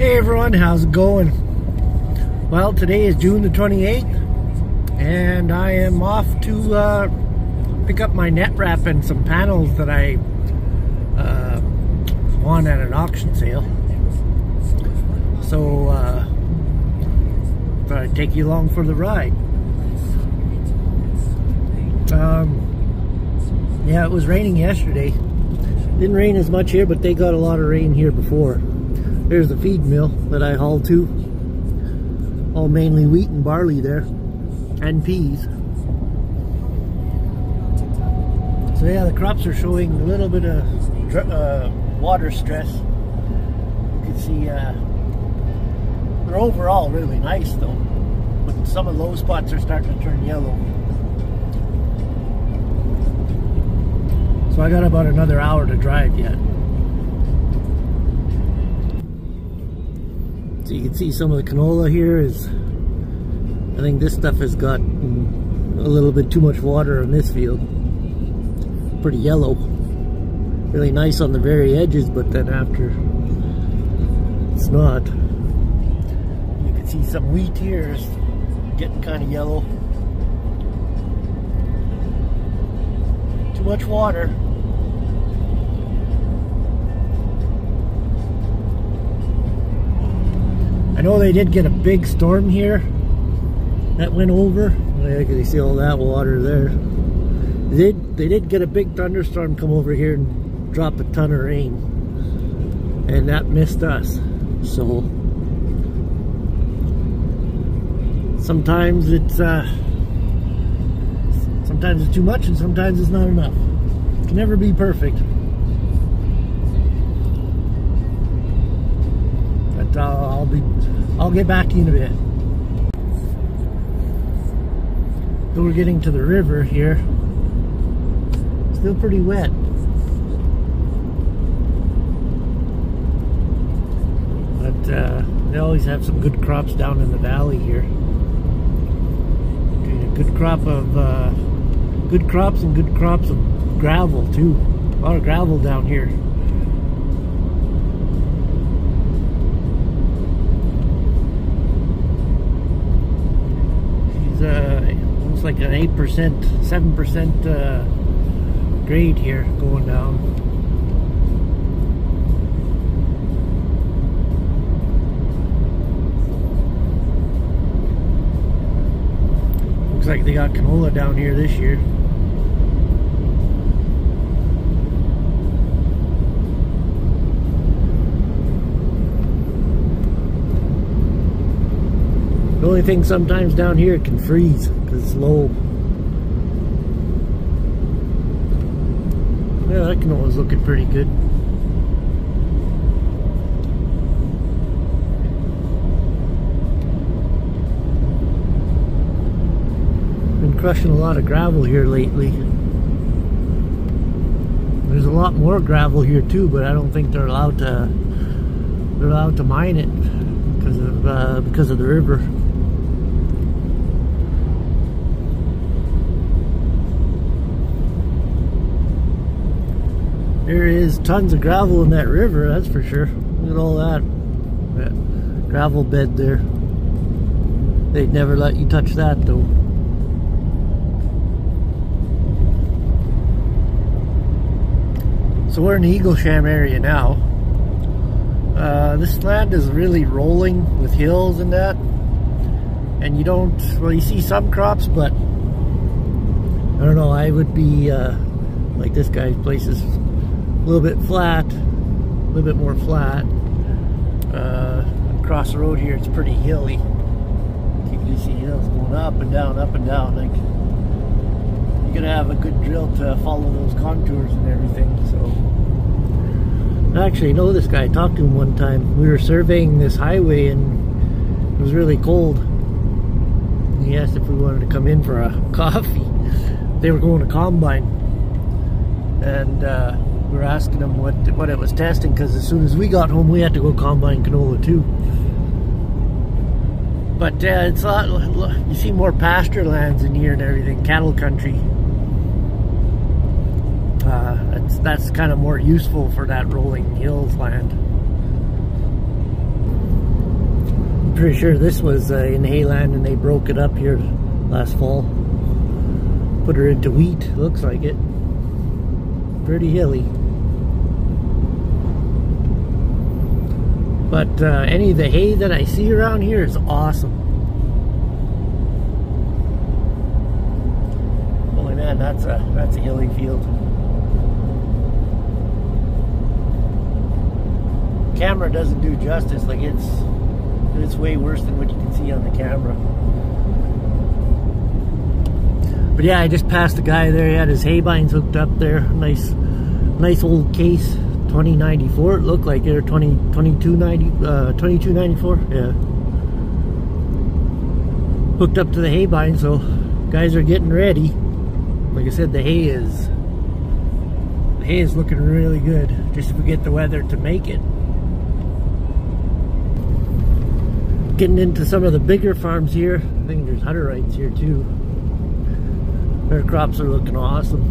Hey everyone, how's it going? Well, today is June the 28th and I am off to pick up my net wrap and some panels that I won at an auction sale. So thought I'd take you along for the ride. Yeah, it was raining yesterday. Didn't rain as much here, but they got a lot of rain here before. There's the feed mill that I hauled to. All mainly wheat and barley there, and peas. So yeah, the crops are showing a little bit of water stress. You can see they're overall really nice though, but some of those spots are starting to turn yellow. So I got about another hour to drive yet. So you can see some of the canola here is, I think this stuff has got a little bit too much water in this field. Pretty yellow. Really nice on the very edges, but then after, it's not. You can see some wheat here is getting kind of yellow. Too much water. I know they did get a big storm here that went over. You can see all that water there. They did get a big thunderstorm come over here and drop a ton of rain, and that missed us. So sometimes it's too much and sometimes it's not enough. It can never be perfect. But I'll get back to you in a bit. So we're getting to the river here. Still pretty wet. But they always have some good crops down in the valley here. Okay, a good crop of good crops and good crops of gravel too. A lot of gravel down here. Almost like an 8%, 7% grade here going down. Looks like they got canola down here this year. The only thing sometimes down here, it can freeze because it's low. Yeah, that canola's looking pretty good. Been crushing a lot of gravel here lately. There's a lot more gravel here too, but I don't think they're allowed to mine it because of the river. There is tons of gravel in that river, that's for sure. Look at all that gravel bed there. They'd never let you touch that though. So we're in the Eaglesham area now. This land is really rolling with hills and that. And you don't, well, you see some crops, but I don't know, I would be like this guy's place is a little bit flat, a little bit more flat. Across the road here, it's pretty hilly. You can see hills going up and down, up and down. Like, you're gonna have a good drill to follow those contours and everything. So, I actually know this guy. I talked to him one time. We were surveying this highway and it was really cold. And he asked if we wanted to come in for a coffee. They were going to combine, and we were asking him what it was testing, because as soon as we got home we had to go combine canola too. But it's a lot, you see more pasture lands in here and everything, cattle country. That's kind of more useful for that rolling hills land. pretty sure this was in hayland and they broke it up here last fall. Put her into wheat, looks like it. Pretty hilly. But any of the hay that I see around here is awesome. Holy man, that's a hilly field. Camera doesn't do justice. Like it's way worse than what you can see on the camera. But yeah, I just passed a guy there. He had his hay binds hooked up there. Nice old case, 2094. It looked like it, or 2294. Yeah, hooked up to the hay bind. So guys are getting ready. Like I said, the hay is looking really good. Just if we get the weather to make it. Getting into some of the bigger farms here. I think there's Hutterites here too. Their crops are looking awesome.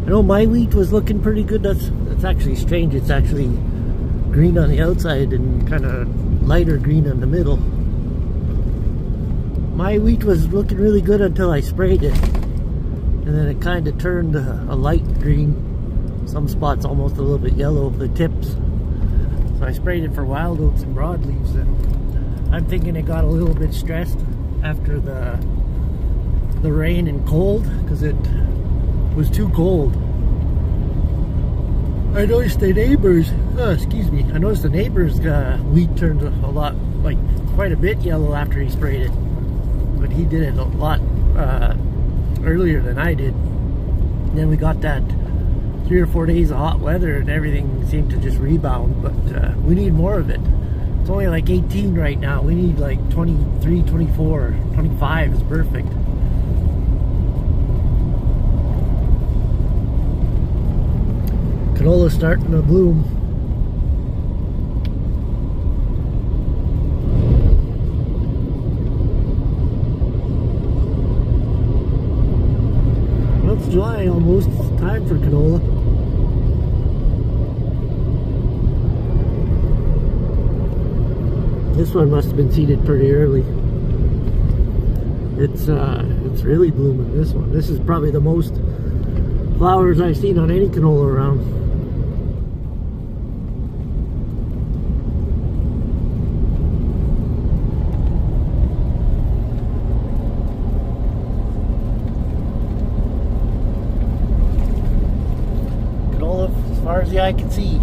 I know my wheat was looking pretty good. That's actually strange. It's actually green on the outside and kind of lighter green in the middle. My wheat was looking really good until I sprayed it. And then it kind of turned a light green. Some spots almost a little bit yellow, the tips. So I sprayed it for wild oats and broadleaves, and I'm thinking it got a little bit stressed after the rain and cold, because it was too cold. I noticed the neighbors, I noticed the neighbor's wheat turned a lot, like quite a bit yellow after he sprayed it. But he did it a lot earlier than I did. And then we got that 3 or 4 days of hot weather and everything seemed to just rebound, but we need more of it. It's only like 18 right now. We need like 23, 24, 25 is perfect. Canola's starting to bloom. Well, it's July almost. It's time for canola. This one must have been seeded pretty early. It's really blooming, this one. This is probably the most flowers I've seen on any canola around. Canola as far as the eye can see.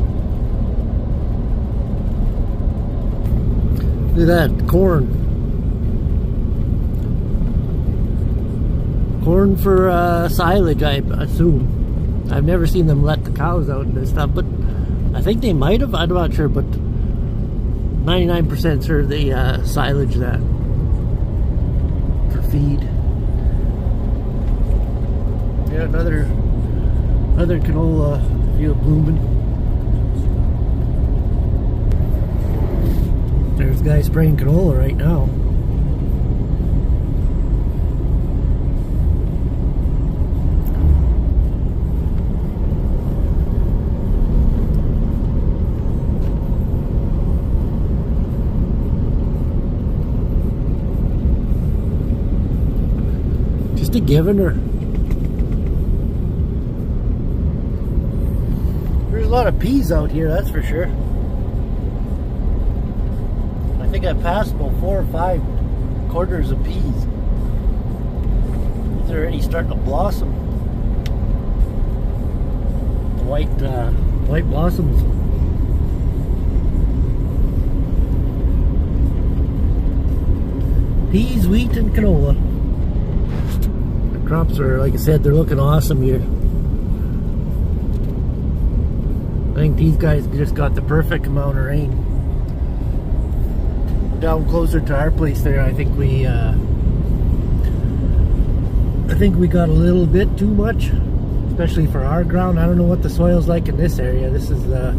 Look at that, corn. Corn for silage, I assume. I've never seen them let the cows out and stuff, but I think they might have. I'm not sure, but 99% sure they silage that for feed. Yeah, another canola field blooming. There's guys spraying canola right now. Just a given, or there's a lot of peas out here, that's for sure. I think I passed about 4 or 5 quarters of peas. They're already starting to blossom. The white blossoms. Peas, wheat, and canola. The crops are, like I said, they're looking awesome here. I think these guys just got the perfect amount of rain. Down closer to our place there, I think we got a little bit too much, especially for our ground. I don't know what the soil's like in this area. This is the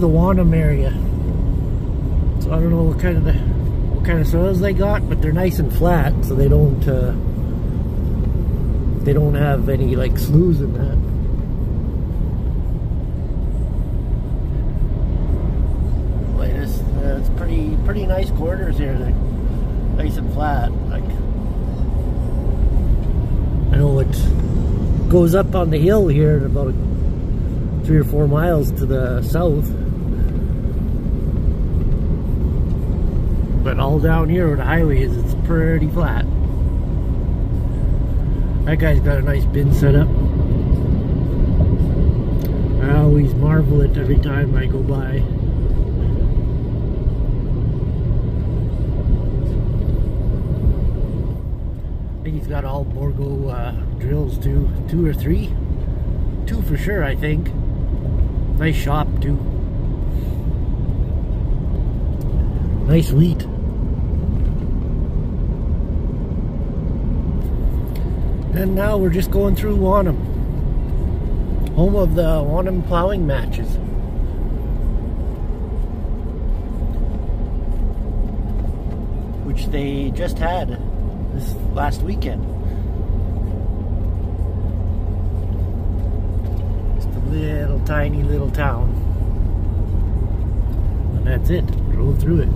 Wanham area, so I don't know what kind of soils they got, but they're nice and flat, so they don't have any like sloughs in that. pretty nice corners here, like nice and flat. Like, I know it goes up on the hill here at about 3 or 4 miles to the south, but all down here where the highway is, it's pretty flat. That guy's got a nice bin set up. I always marvel at every time I go by. I think he's got all Borgo drills too. 2 or 3? 2 for sure, I think. Nice shop too. Nice wheat. And now we're just going through Wanham, home of the Wanham plowing matches. Which they just had this last weekend. Just a little tiny little town. And that's it. Drove through it.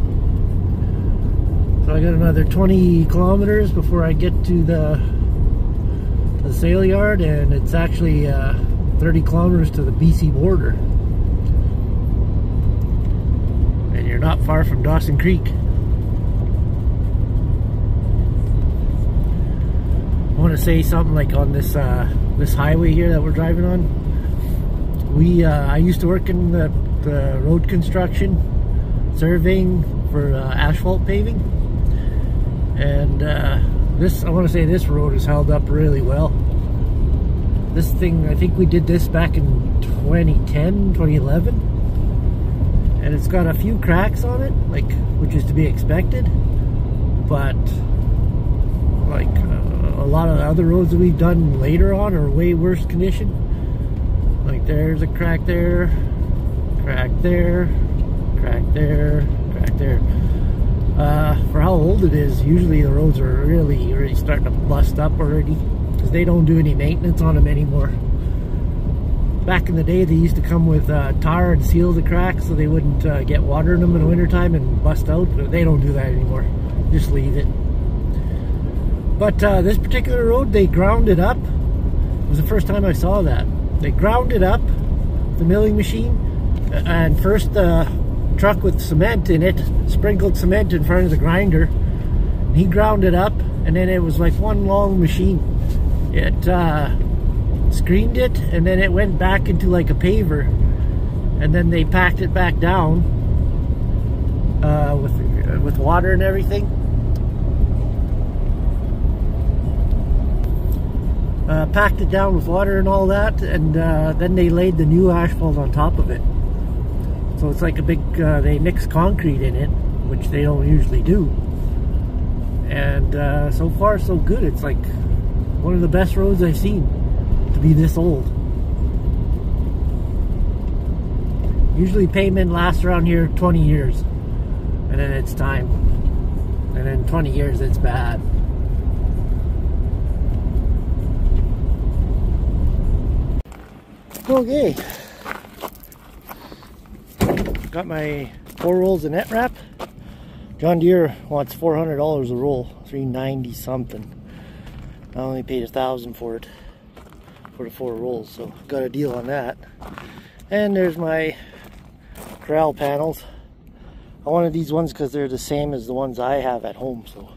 So I got another 20 kilometers before I get to the sale yard, and it's actually 30 kilometers to the BC border. And you're not far from Dawson Creek. I want to say something like on this this highway here that we're driving on. I used to work in the road construction, surveying for asphalt paving, and I want to say this road has held up really well. This thing, I think we did this back in 2010, 2011, and it's got a few cracks on it, like, which is to be expected, but like a lot of the other roads that we've done later on are way worse condition. Like, there's a crack there, crack there, crack there, crack there. For how old it is, usually the roads are really starting to bust up already, because they don't do any maintenance on them anymore. Back in the day, they used to come with tar and seal the cracks so they wouldn't get water in them in the wintertime and bust out, but they don't do that anymore. Just leave it. But this particular road, they ground it up. It was the first time I saw that. They ground it up, the milling machine, and first truck with cement in it, sprinkled cement in front of the grinder. He ground it up, and then it was like one long machine. It screened it, and then it went back into like a paver, and then they packed it back down with water and everything. Packed it down with water and all that, and then they laid the new asphalt on top of it. So it's like a big, they mix concrete in it, which they don't usually do. And so far so good. It's like one of the best roads I've seen to be this old. Usually pavement lasts around here 20 years, and then it's time. And in 20 years it's bad. Okay. Got my 4 rolls of net wrap. John Deere wants $400 a roll, $390 something. I only paid $1,000 for it, for the 4 rolls, so got a deal on that. And there's my corral panels. I wanted these ones because they're the same as the ones I have at home, so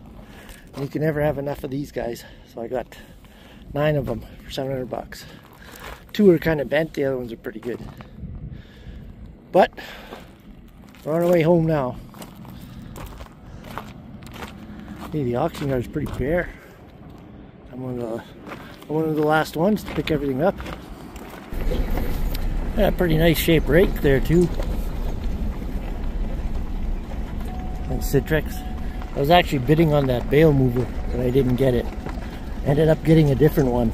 you can never have enough of these guys. So I got 9 of them for $700. 2 are kind of bent, the other ones are pretty good. But we're on our way home now. Hey, the auction yard is pretty bare. I'm one of the last ones to pick everything up. Yeah, pretty nice shaped rake there too. And Citrix. I was actually bidding on that bale mover, but I didn't get it. Ended up getting a different one,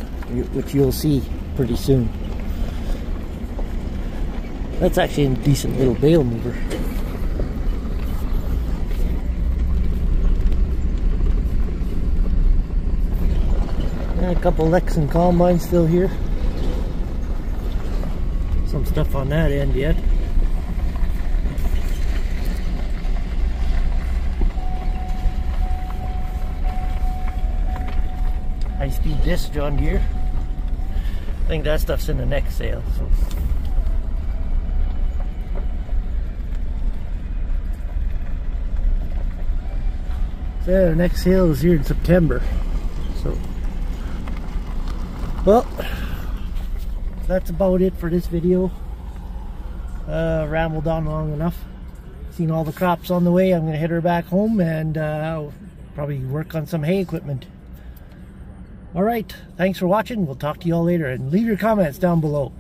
which you'll see pretty soon. That's actually a decent little bale mover. And a couple Lexan combines still here. Some stuff on that end yet. high-speed disc John Deere. I think that stuff's in the next sale. So yeah, the next sale is here in September. So, well, that's about it for this video. Rambled on long enough. Seen all the crops on the way. I'm gonna head her back home and I'll probably work on some hay equipment. Alright, thanks for watching. We'll talk to you all later, and leave your comments down below.